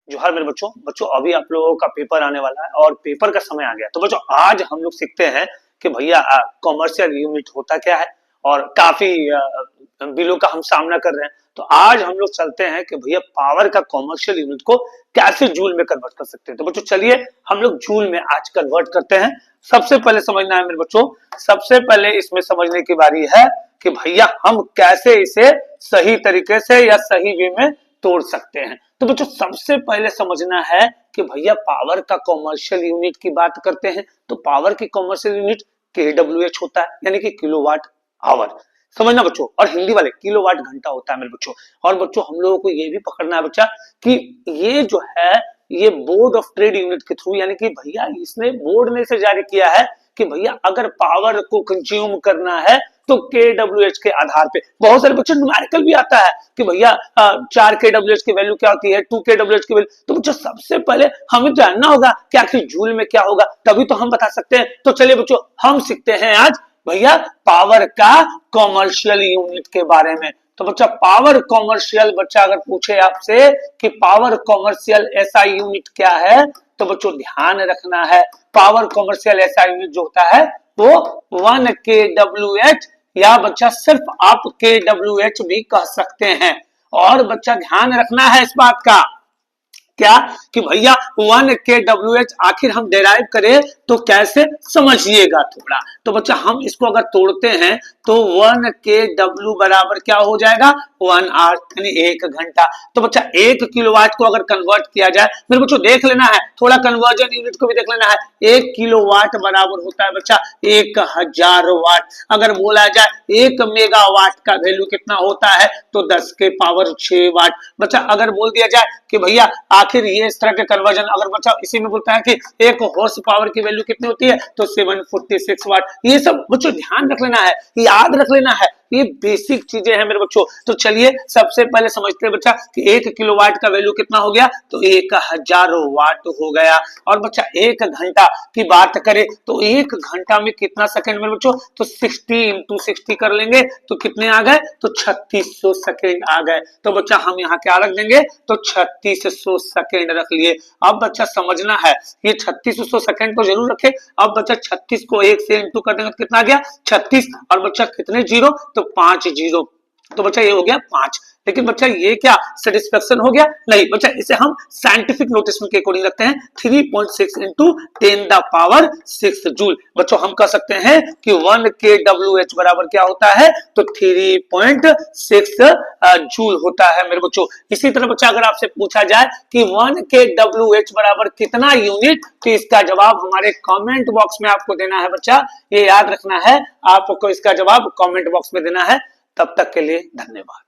जोहार मेरे बच्चों। अभी आप लोगों का पेपर आने वाला है और पेपर का समय आ गया। तो बच्चों आज हम लोग सीखते हैं कि भैया कॉमर्शियल यूनिट होता क्या है और काफी बिलों का हम सामना कर रहे हैं। तो आज हम लोग चलते हैं कि भैया पावर का कॉमर्शियल यूनिट को कैसे जूल में कन्वर्ट कर सकते हैं। तो बच्चों चलिए हम लोग जूल में आज कन्वर्ट करते हैं। सबसे पहले समझना है मेरे बच्चों, सबसे पहले इसमें समझने की बारी है कि भैया हम कैसे इसे सही तरीके से या सही वे में तोड़ सकते हैं। तो बच्चों सबसे पहले समझना है कि भैया पावर का कॉमर्शियल यूनिट की बात करते हैं तो पावर की कॉमर्शियल यूनिट केडब्ल्यूएच होता है, यानी कि किलोवाट आवर। समझना बच्चों, और हिंदी वाले किलोवाट घंटा होता है मेरे बच्चों। और बच्चों हम लोगों को ये भी पकड़ना है बच्चा कि ये जो है ये बोर्ड ऑफ ट्रेड यूनिट के थ्रू, यानी कि भैया इसने बोर्ड ने इसे जारी किया है कि भैया अगर पावर को कंज्यूम करना है तो केडब्ल्यूएच के आधार पे। बहुत सारे बच्चों न्यूमेरिकल भी आता है कि भैया 4 केडब्ल्यूएच की वैल्यू क्या होती है, 2 केडब्ल्यूएच की वैल्यू। तो बच्चों सबसे पहले हमें जानना होगा कि आखिर जूल में क्या होगा, तभी तो हम बता सकते हैं। तो चलिए बच्चों हम सीखते हैं आज भैया पावर का कॉमर्शियल यूनिट के बारे में। तो बच्चा पावर कॉमर्शियल, बच्चा अगर पूछे आपसे कि पावर कॉमर्शियल एसआई यूनिट क्या है तो बच्चों ध्यान रखना है पावर कॉमर्शियल एसआई यूनिट जो होता है वो 1 केडब्ल्यूएच या बच्चा सिर्फ आप केडब्ल्यूएच भी कह सकते हैं। और बच्चा ध्यान रखना है इस बात का क्या कि भैया 1 केडब्ल्यूएच आखिर हम डेराइव करें तो कैसे, समझिएगा थोड़ा। तो बच्चा हम इसको अगर तोड़ते हैं तो 1 केडब्ल्यू बराबर क्या हो जाएगा, 1 आवर यानी 1 घंटा। तो बच्चा 1 किलोवाट को अगर कन्वर्ट किया जाए, मेरे बच्चों देख लेना है थोड़ा, कन्वर्जन यूनिट को भी देख लेना है। 1 किलोवाट बराबर होता है बच्चा 1000 वाट। अगर बोला जाए 1 मेगावाट का वैल्यू कितना होता है तो 10 के पावर 6 वाट। बच्चा अगर बोल दिया जाए कि भैया आखिर ये इस तरह के कन्वर्जन, अगर बच्चा इसी में बोलता है कि 1 हॉर्स पावर की वैल्यू कितनी होती है तो 746 वाट। ये सब बच्चों ध्यान रख लेना है, याद रख लेना है, ये बेसिक चीजें हैं मेरे बच्चों। तो चलिए सबसे पहले समझते हैं बच्चा कि 1 किलोवाट का वैल्यू कितना हो गया तो 1000 वाट हो गया। और बच्चा 1 घंटा की बात करें तो 1 घंटा में कितना सेकंड मेरे बच्चों, तो 60 इंटू 60 कर लेंगे तो कितने आ गए तो 3600 सेकंड आ गए। तो बच्चा हम यहाँ क्या रख देंगे तो 3600 सेकंड रख लिए। अब बच्चा समझना है ये 3600 सेकंड को जरूर रखे। अब बच्चा 36 को 1 से इंटू कर देंगे तो कितना आ गया 36, और बच्चा कितने जीरो तो 5 जीरो। तो बच्चा ये हो गया 5। लेकिन बच्चा ये क्या सेटिस्फेक्शन हो गया, नहीं बच्चा, इसे हम साइंटिफिक नोटेशन के अकॉर्डिंग रखते हैं 3.6 इंटू 10 द पावर 6 जूल। बच्चों हम कह सकते हैं कि 1 केडब्ल्यूएच बराबर क्या होता है तो 3.6 जूल होता है मेरे बच्चों। इसी तरह बच्चा अगर आपसे पूछा जाए कि 1 केडब्ल्यूएच बराबर कितना यूनिट, तो इसका जवाब हमारे कमेंट बॉक्स में आपको देना है बच्चा। ये याद रखना है, आपको इसका जवाब कमेंट बॉक्स में देना है। तब तक के लिए धन्यवाद।